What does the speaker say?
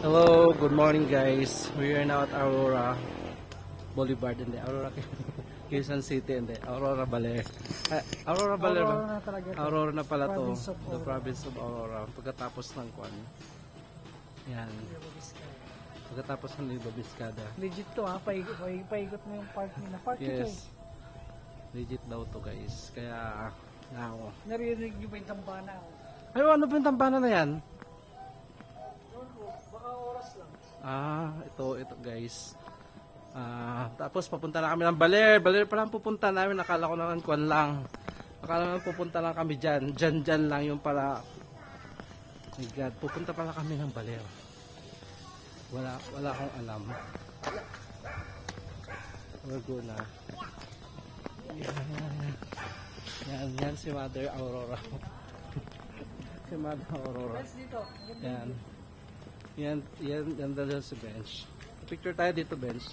Hello, good morning guys. We are now at Aurora Boulevard in the Aurora Quezon City in the Aurora Baler. Aurora Baler. Aurora na talaga ito. Aurora na pala to. Province of The Aurora. province of Aurora. Pagkatapos ng kwan. Yan. Pagkatapos ng Nueva Vizcaya. Legit to ha, paikot mo yung park nila. Park ito eh. Yes. Legit daw to guys. Kaya ako. Naririnig nyo ba yung tampana? Ay, ano ba yung tampana na yan? Baka oras lang. Ito guys. Tapos papunta na kami ng Baler. Baler pa lang pupunta namin. Akala ko naman kwan lang. Akala naman pupunta lang kami dyan. Dyan lang yung pala. My God, pupunta pala kami ng Baler. Wala akong alam. Laguna. Yan si Mother Aurora. Si Mother Aurora. Dito. Yan dala sa bench. Picture tayo dito, bench.